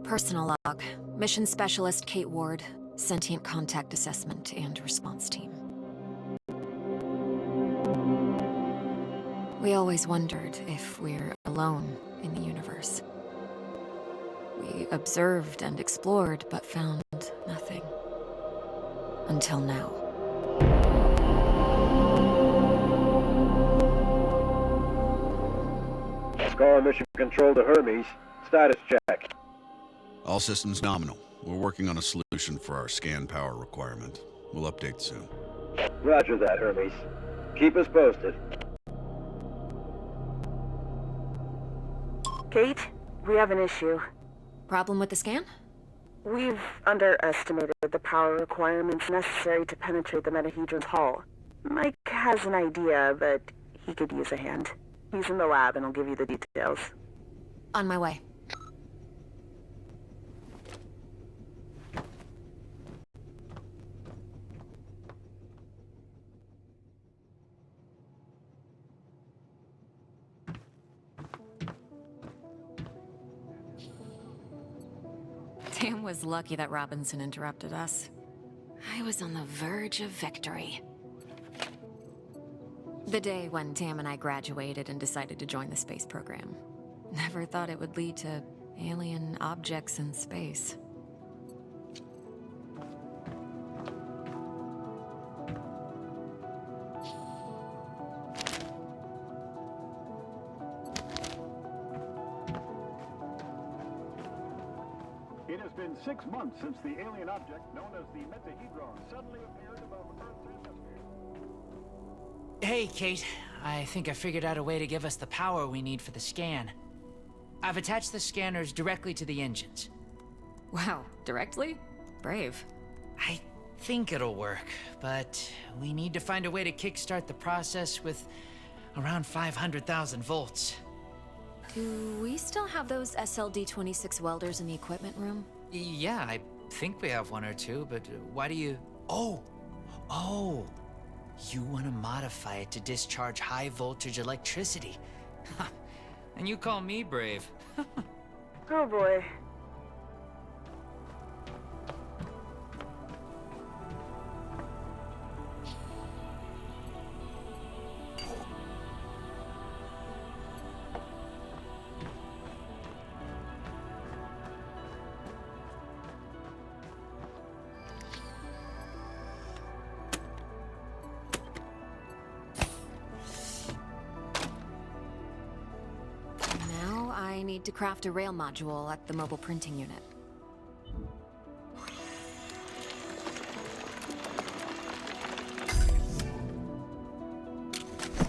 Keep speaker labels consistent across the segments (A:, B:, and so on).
A: Personal log. Mission Specialist Kate Ward. Sentient Contact Assessment and Response Team. We always wondered if we're alone in the universe. We observed and explored, but found nothing. Until now.
B: Scar Mission Control to Hermes. Status check.
C: All systems nominal. We're working on a solution for our scan power requirement. We'll update soon.
B: Roger that, Hermes. Keep us posted.
D: Kate, we have an issue.
A: Problem with the scan?
D: We've underestimated the power requirements necessary to penetrate the metahedron's hull. Mike has an idea, but he could use a hand. He's in the lab and I'll give you the details.
A: On my way. Tam was lucky that Robinson interrupted us. I was on the verge of victory. The day when Tam and I graduated and decided to join the space program. Never thought it would lead to alien objects in space.
E: It has been 6 months since the alien object known as the metahedron suddenly appeared above Earth's atmosphere.
F: Hey, Kate. I think I figured out a way to give us the power we need for the scan. I've attached the scanners directly to the engines.
A: Wow, directly? Brave.
F: I think it'll work, but we need to find a way to kickstart the process with around 500,000 volts.
A: Do we still have those SLD-26 welders in the equipment room?
F: Yeah, I think we have one or two, but why do you... Oh! You want to modify it to discharge high-voltage electricity. And you call me brave.
D: Oh boy.
A: I need to craft a rail module at the mobile printing unit.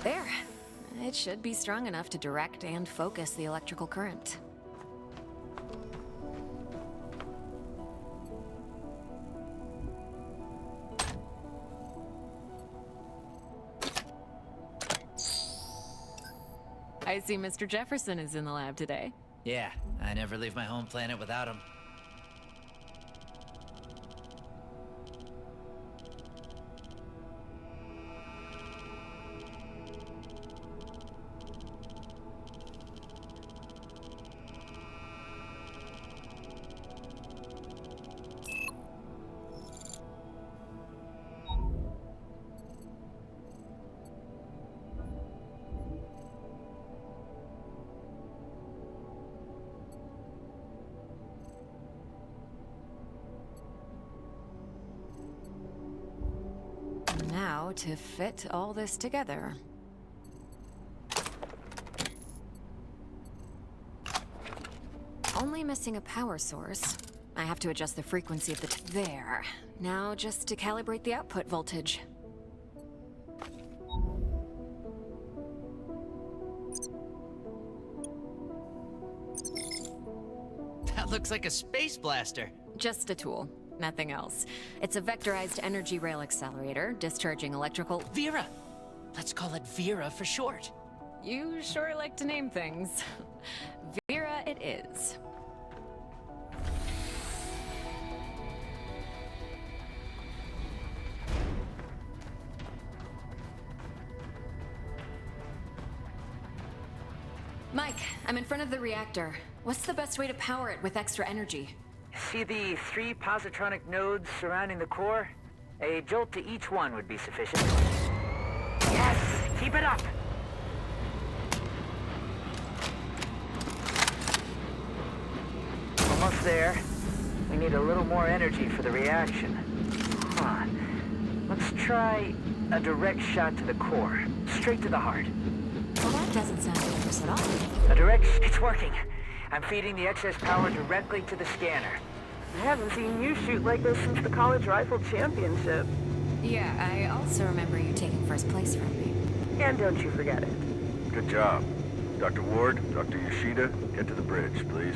A: There. It should be strong enough to direct and focus the electrical current. I see Mr. Jefferson is in the lab today.
F: Yeah, I never leave my home planet without him.
A: Now to fit all this together. Only missing a power source. I have to adjust the frequency of the there. Now just to calibrate the output voltage.
F: That looks like a space blaster.
A: Just a tool, nothing else. It's a vectorized energy rail accelerator, discharging electrical...
F: Vera! Let's call it Vera for short.
A: You sure like to name things. Vera it is. Mike, I'm in front of the reactor. What's the best way to power it with extra energy?
F: See the 3 positronic nodes surrounding the core? A jolt to each one would be sufficient. Yes! Keep it up! Almost there. We need a little more energy for the reaction. Huh. Let's try a direct shot to the core. Straight to the heart.
A: Well, that doesn't sound dangerous at all.
F: A direct... It's working. I'm feeding the excess power directly to the scanner.
D: I haven't seen you shoot like this since the college rifle championship.
A: Yeah, I also remember you taking first place from me.
D: And don't you forget it.
B: Good job. Dr. Ward, Dr. Yoshida, get to the bridge, please.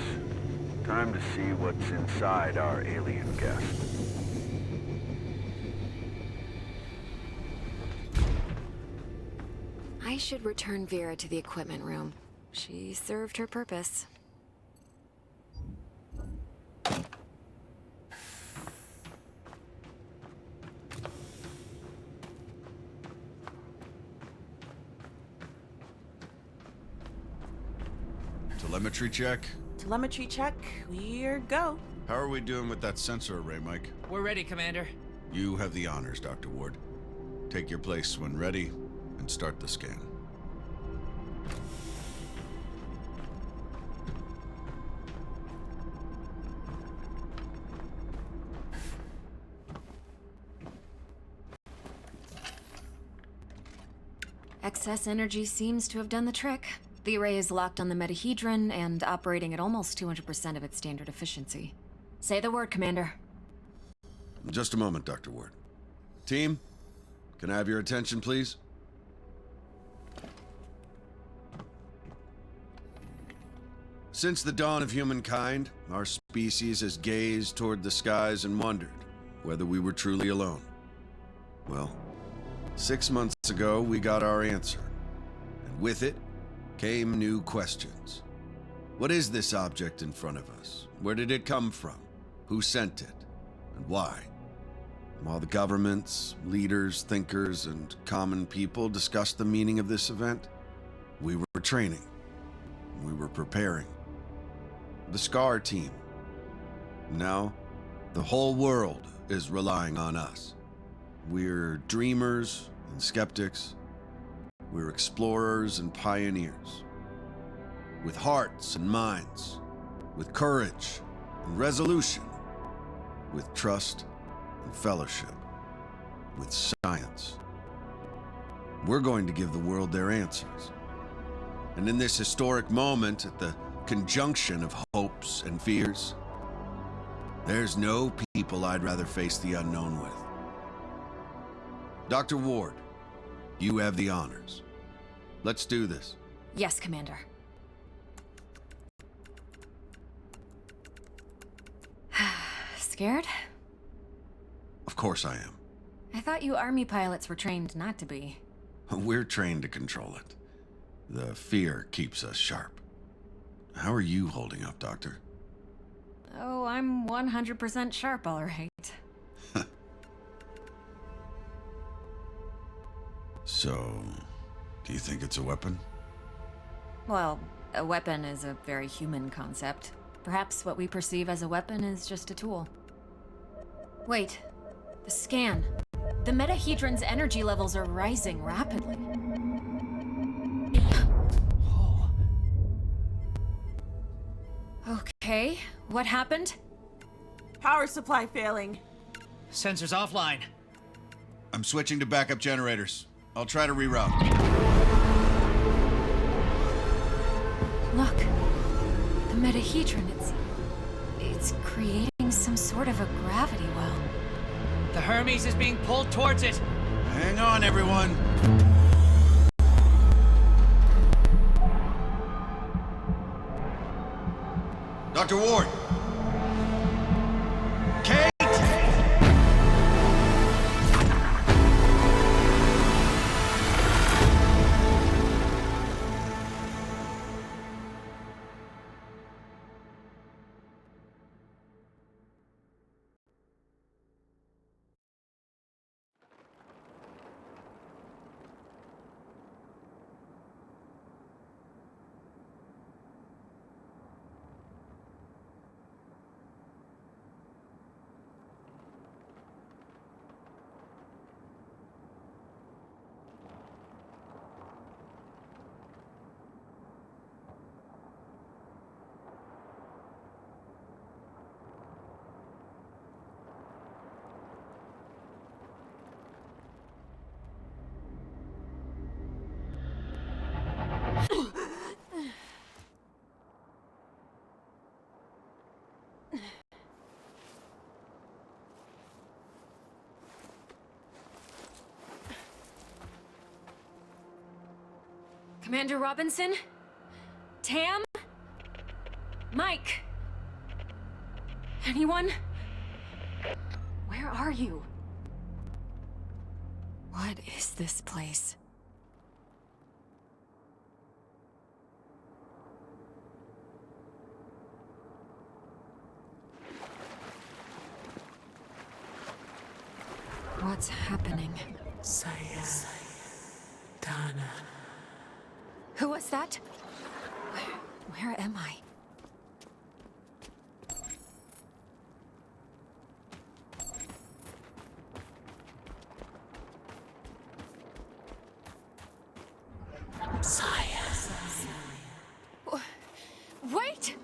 B: Time to see what's inside our alien guest.
A: I should return Vera to the equipment room. She served her purpose.
C: Telemetry check?
G: Telemetry check. We're go.
C: How are we doing with that sensor array, Mike?
F: We're ready, Commander.
C: You have the honors, Dr. Ward. Take your place when ready, and start the scan.
A: Excess energy seems to have done the trick. The array is locked on the metahedron and operating at almost 200% of its standard efficiency. Say the word, Commander.
C: Just a moment, Dr. Ward. Team, can I have your attention, please? Since the dawn of humankind, our species has gazed toward the skies and wondered whether we were truly alone. Well, 6 months ago, we got our answer. And with it came new questions. What is this object in front of us? Where did it come from? Who sent it? And why? While the governments, leaders, thinkers, and common people discussed the meaning of this event, we were training. We were preparing. The SCAR team. Now, the whole world is relying on us. We're dreamers and skeptics. We're explorers and pioneers. With hearts and minds. With courage and resolution. With trust and fellowship. With science. We're going to give the world their answers. And in this historic moment, at the conjunction of hopes and fears, there's no people I'd rather face the unknown with. Dr. Ward, you have the honors. Let's do this.
A: Yes, Commander. Scared?
C: Of course I am.
A: I thought you Army pilots were trained not to be.
C: We're trained to control it. The fear keeps us sharp. How are you holding up, Doctor?
A: Oh, I'm 100% sharp, all right.
C: So, do you think it's a weapon?
A: Well, a weapon is a very human concept. Perhaps what we perceive as a weapon is just a tool. Wait, the scan. The metahedron's energy levels are rising rapidly. Okay, what happened?
G: Power supply failing.
F: Sensors offline.
C: I'm switching to backup generators. I'll try to reroute.
A: Look, the metahedron, it's creating some sort of a gravity well.
F: The Hermes is being pulled towards it.
C: Hang on, everyone. Dr. Ward! Kate!
A: Commander Robinson? Tam? Mike? Anyone? Where are you? What is this place? What's happening?
H: Dana.
A: Who was that? Where am I? Wait!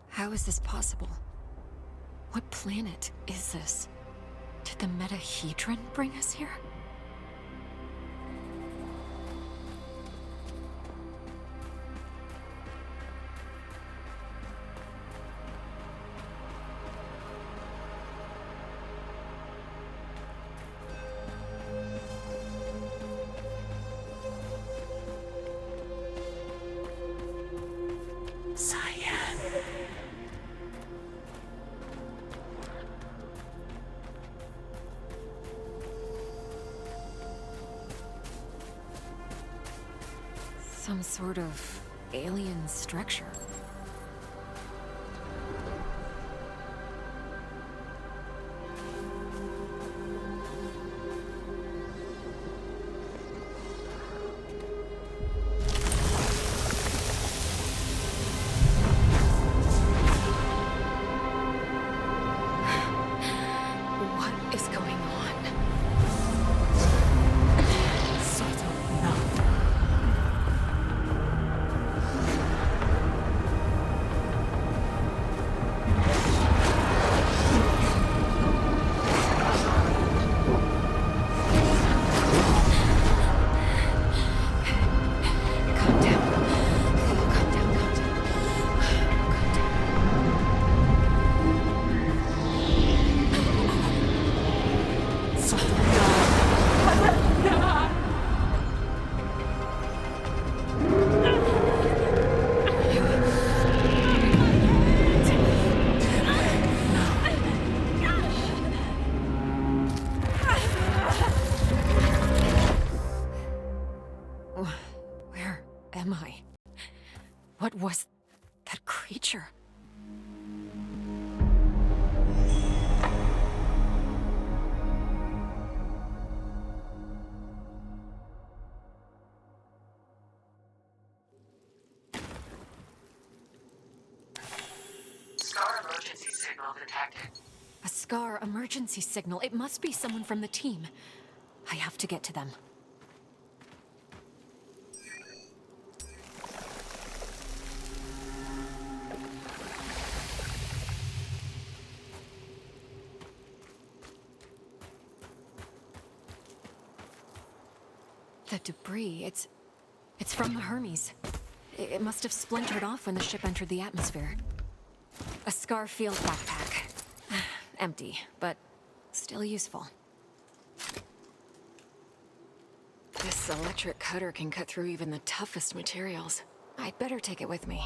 A: How is this possible? What planet is this? Did the metahedron bring us here? Some sort of alien structure. What is going on? Where am I? What was that creature?
H: Scar emergency signal detected.
A: A Scar emergency signal. It must be someone from the team. I have to get to them. The debris, it's from the Hermes. It must have splintered off when the ship entered the atmosphere. A Scar field backpack. Empty, but still useful. This electric cutter can cut through even the toughest materials. I'd better take it with me.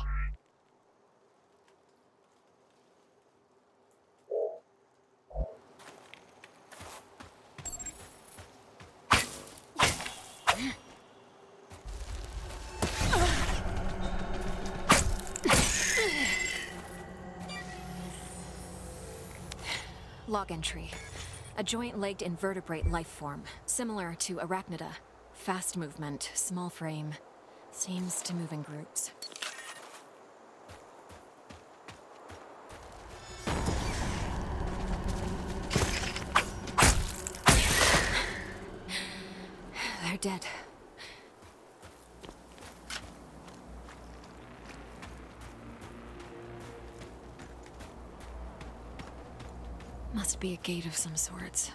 A: Log entry. A joint-legged invertebrate life form, similar to arachnida. Fast movement, small frame. Seems to move in groups. They're dead. must be a gate of some sorts.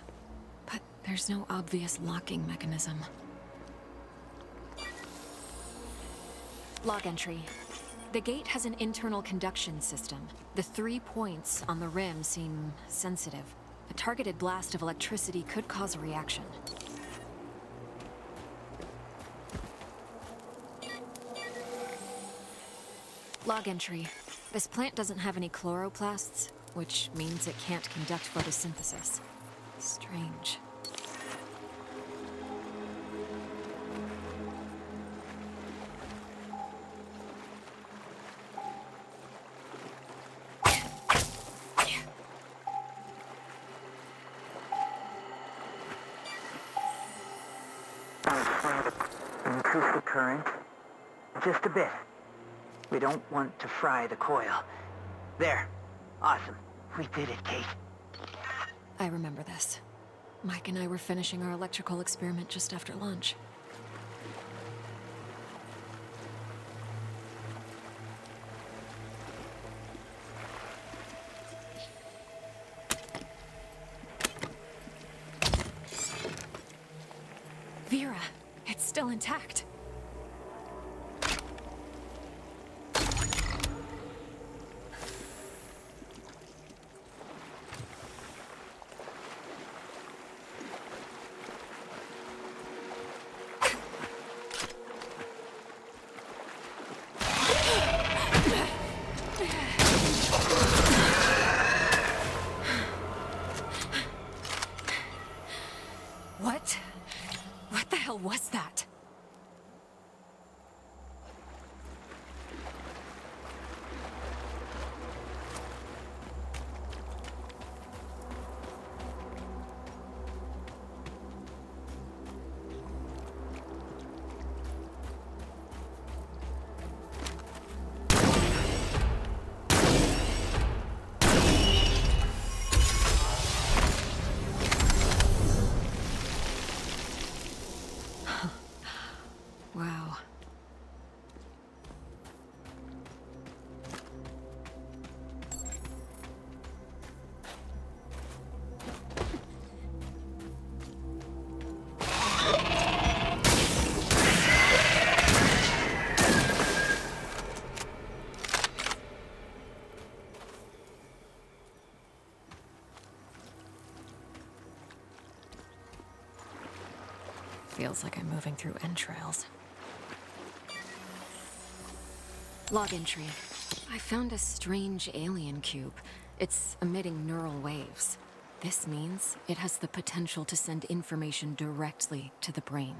A: But there's no obvious locking mechanism. Log entry. The gate has an internal conduction system. The 3 points on the rim seem sensitive. A targeted blast of electricity could cause a reaction. Log entry. This plant doesn't have any chloroplasts, which means it can't conduct photosynthesis. Strange.
F: Increase the current. Just a bit. We don't want to fry the coil. There. Awesome. We did it, Kate.
A: I remember this. Mike and I were finishing our electrical experiment just after lunch. Vera, it's still intact. What the hell was that? Wow. Feels like I'm moving through entrails. Log entry. I found a strange alien cube. It's emitting neural waves. This means it has the potential to send information directly to the brain.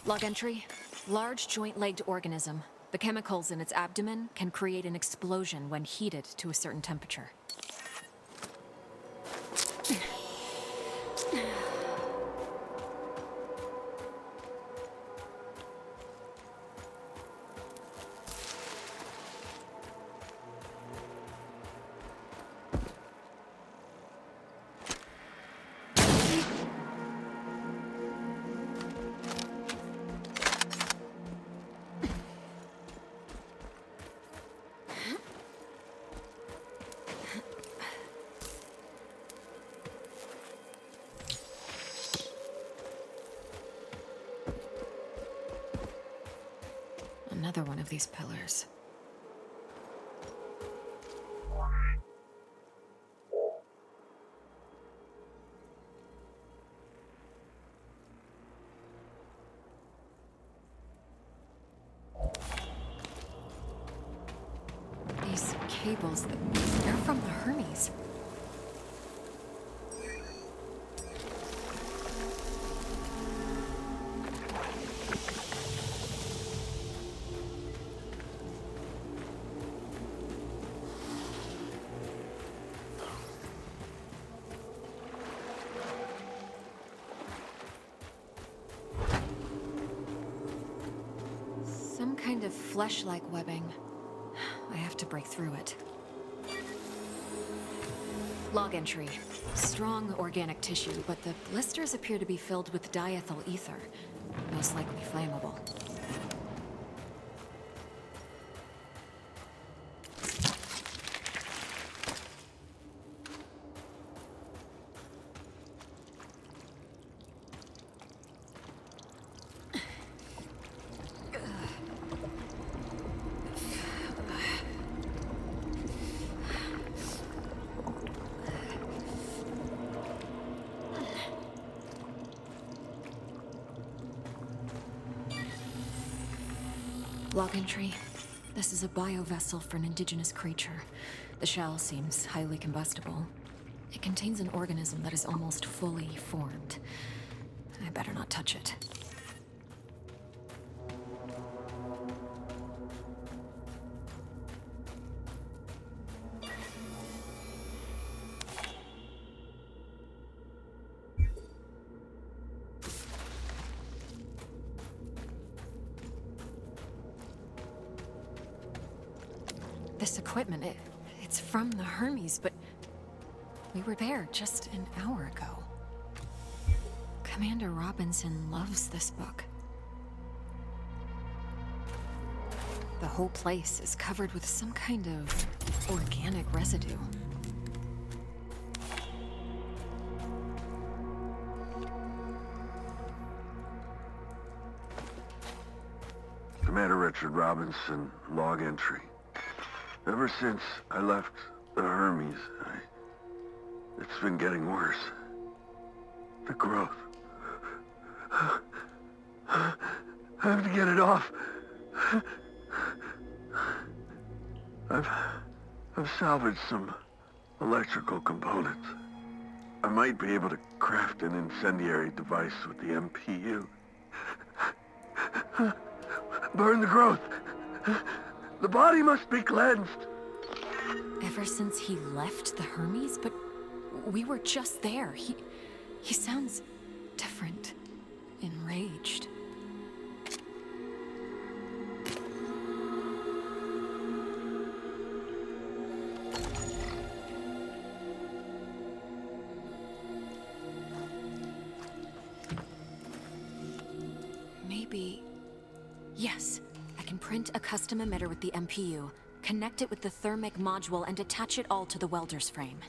A: Log entry. Large joint-legged organism. The chemicals in its abdomen can create an explosion when heated to a certain temperature. Another one of these pillars. These cables, they're from the Hermes. kind of flesh-like webbing. I have to break through it. Log entry. Strong organic tissue, but the blisters appear to be filled with diethyl ether. Most likely flammable. Log entry. This is a biovessel for an indigenous creature. The shell seems highly combustible. It contains an organism that is almost fully formed. I better not touch it. This equipment, it's from the Hermes, but we were there just an hour ago. Commander Robinson loves this book. The whole place is covered with some kind of organic residue.
B: Commander Richard Robinson, log entry. Ever since I left the Hermes, it's been getting worse. The growth. I have to get it off. I've salvaged some electrical components. I might be able to craft an incendiary device with the MPU. Burn the growth. The body must be cleansed.
A: Ever since he left the Hermes? But we were just there. He sounds different. Enraged. Maybe... Yes. I can print a custom emitter with the MPU, connect it with the thermic module, and attach it all to the welder's frame.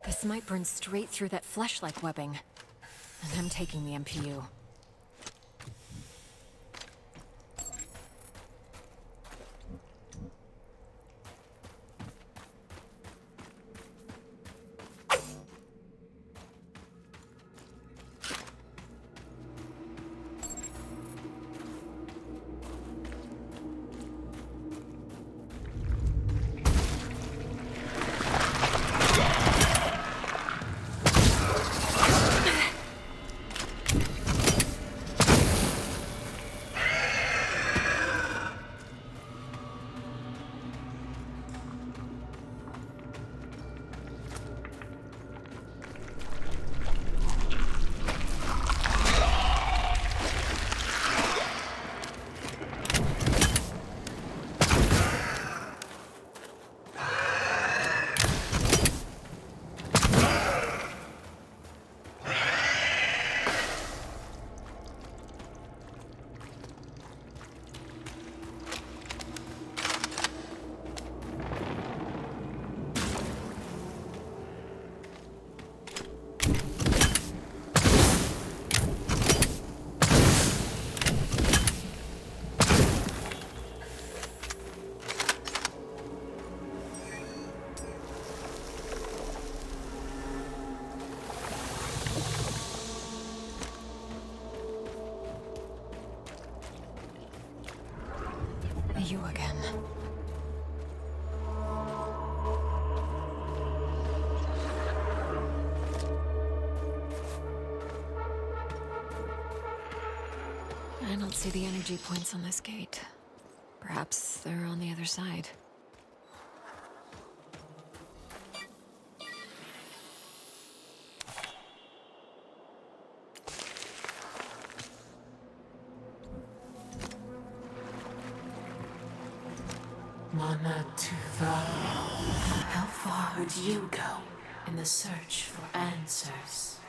A: This might burn straight through that flesh-like webbing. And I'm taking the MPU. You again. I don't see the energy points on this gate. Perhaps they're on the other side.
H: Mana Tuva. How far would you go in the search for answers?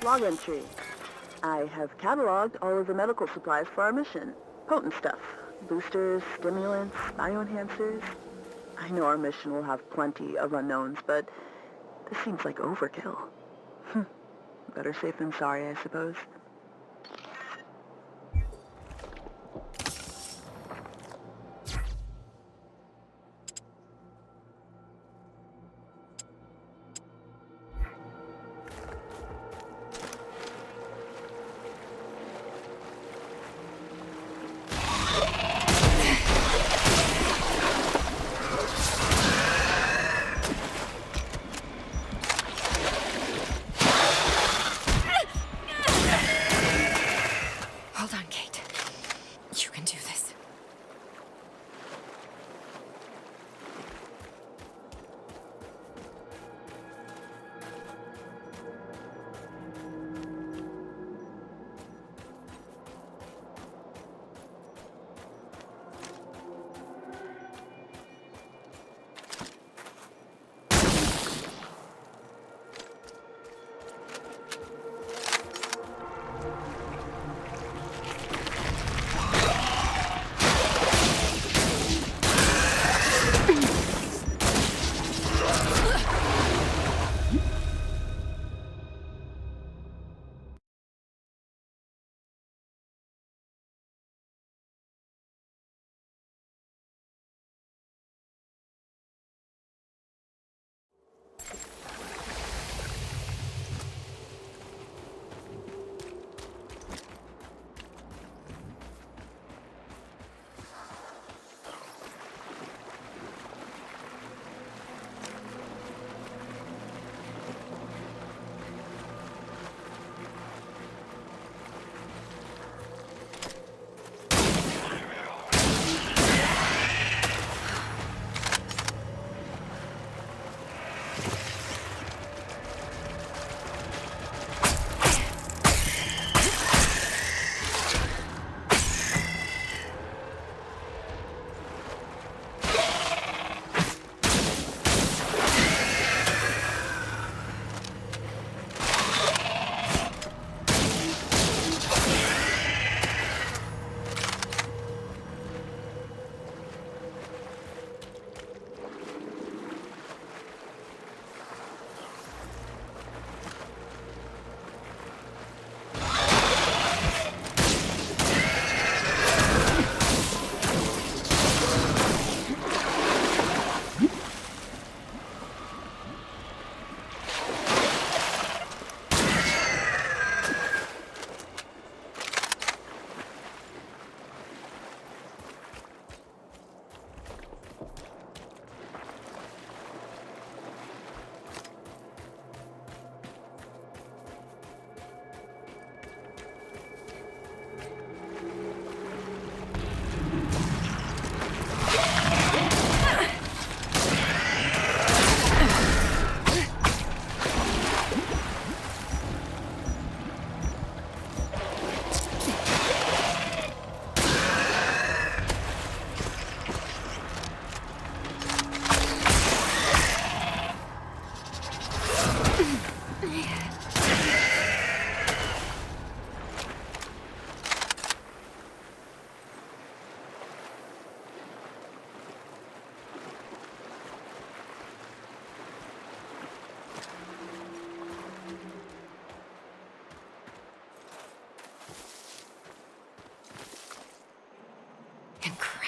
D: Log entry. I have cataloged all of the medical supplies for our mission. Potent stuff. Boosters, stimulants, bioenhancers. I know our mission will have plenty of unknowns, but this seems like overkill. Better safe than sorry, I suppose.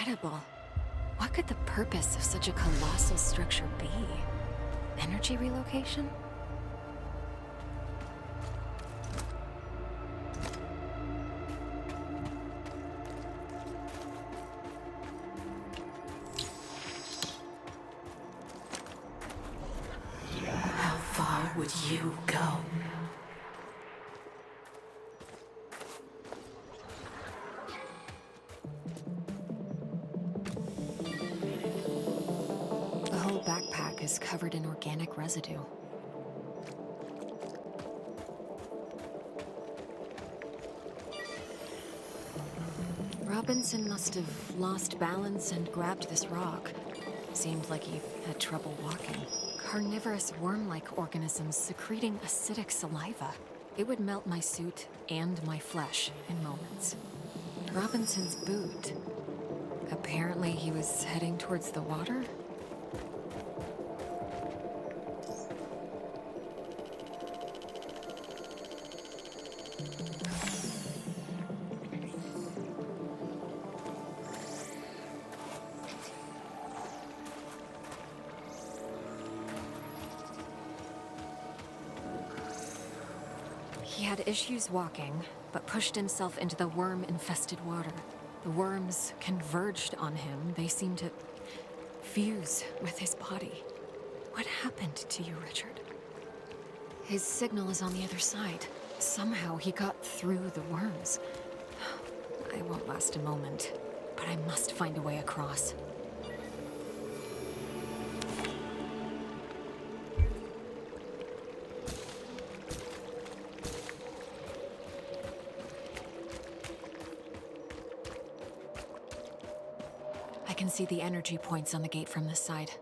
A: incredible. What could the purpose of such a colossal structure be? Energy relocation?
H: How far would you go?
A: The whole backpack is covered in organic residue. Robinson must have lost balance and grabbed this rock. Seemed like he had trouble walking. Carnivorous worm-like organisms secreting acidic saliva. It would melt my suit and my flesh in moments. Robinson's boot. Apparently he was heading towards the water? He had issues walking, but pushed himself into the worm-infested water. The worms converged on him. They seemed to fuse with his body. What happened to you, Richard? His signal is on the other side. Somehow he got through the worms. I won't last a moment, but I must find a way across. I can see the energy points on the gate from this side.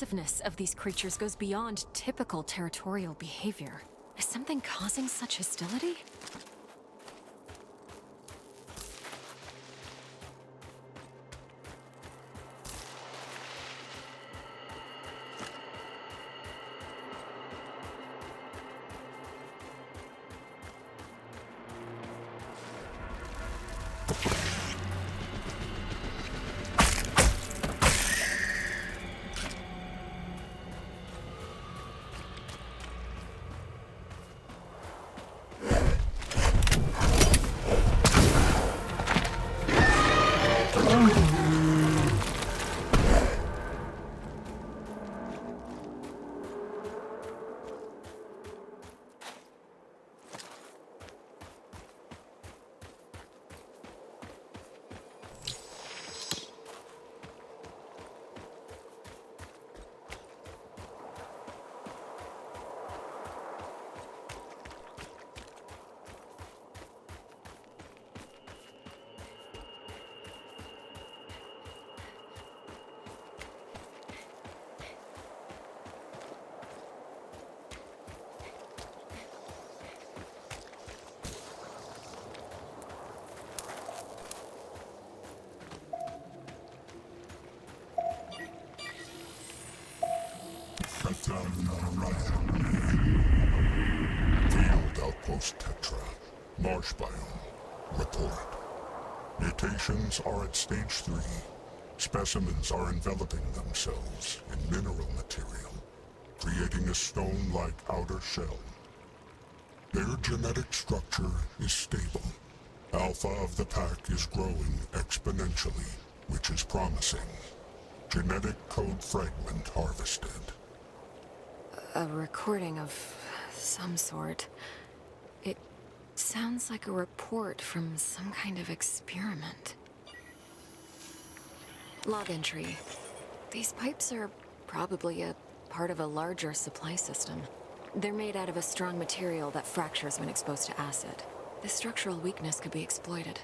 A: aggressiveness of these creatures goes beyond typical territorial behavior. Is something causing such hostility?
I: Field Outpost Tetra. Marsh biome. Report. Mutations are at stage 3. Specimens are enveloping themselves in mineral material, creating a stone-like outer shell. Their genetic structure is stable. Alpha of the pack is growing exponentially, which is promising. Genetic code fragment harvested.
A: A recording of some sort. It sounds like a report from some kind of experiment. Log entry. These pipes are probably a part of a larger supply system. They're made out of a strong material that fractures when exposed to acid. This structural weakness could be exploited.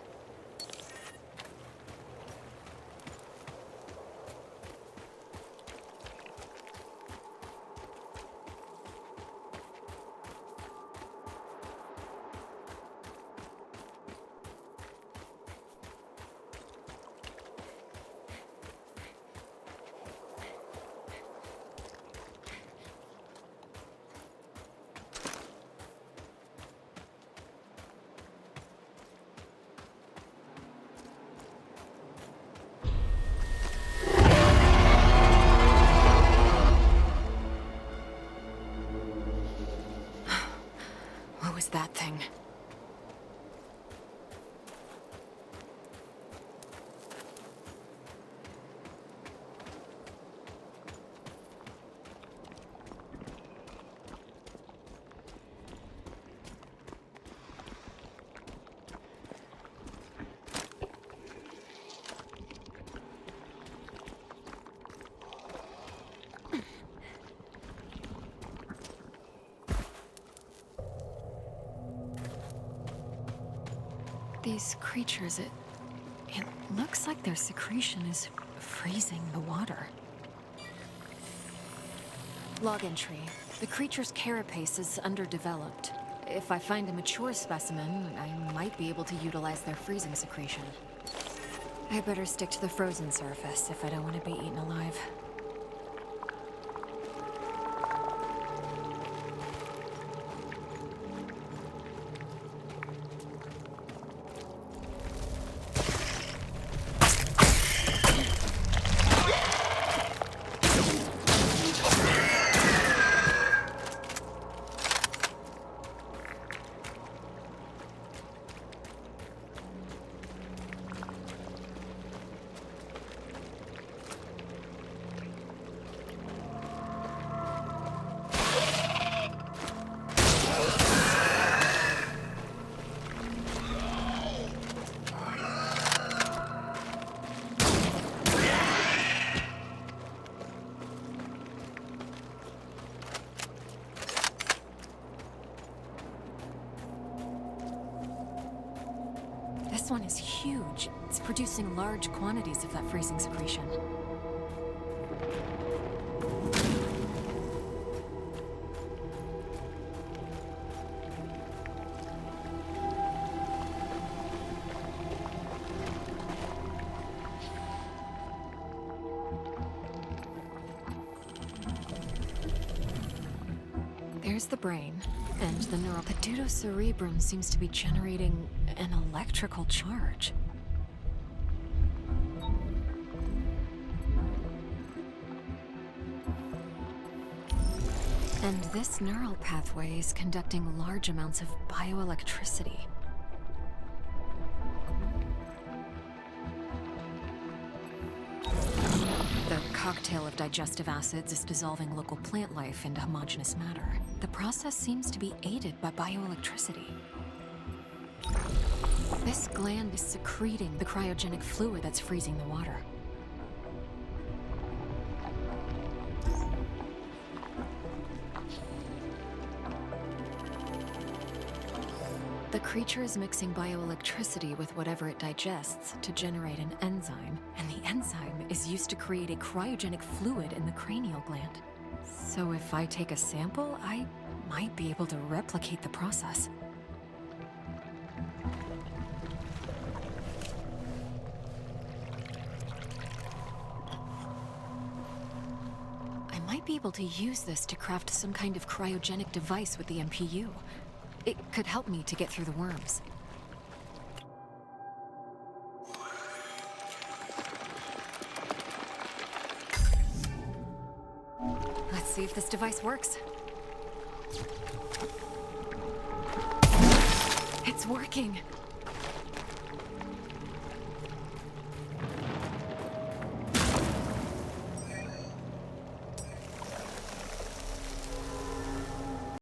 A: What was that thing? These creatures, it looks like their secretion is freezing the water. Log entry. The creature's carapace is underdeveloped. If I find a mature specimen, I might be able to utilize their freezing secretion. I better stick to the frozen surface if I don't want to be eaten alive. This one is huge. It's producing large quantities of that freezing secretion. Here's the brain, and the neural pseudocerebrum seems to be generating an electrical charge. And this neural pathway is conducting large amounts of bioelectricity. The cocktail of digestive acids is dissolving local plant life into homogeneous matter. The process seems to be aided by bioelectricity. This gland is secreting the cryogenic fluid that's freezing the water. The creature is mixing bioelectricity with whatever it digests to generate an enzyme, and the enzyme is used to create a cryogenic fluid in the cranial gland. So if I take a sample, I might be able to replicate the process. I might be able to use this to craft some kind of cryogenic device with the MPU. It could help me to get through the worms. Let's see if this device works. It's working!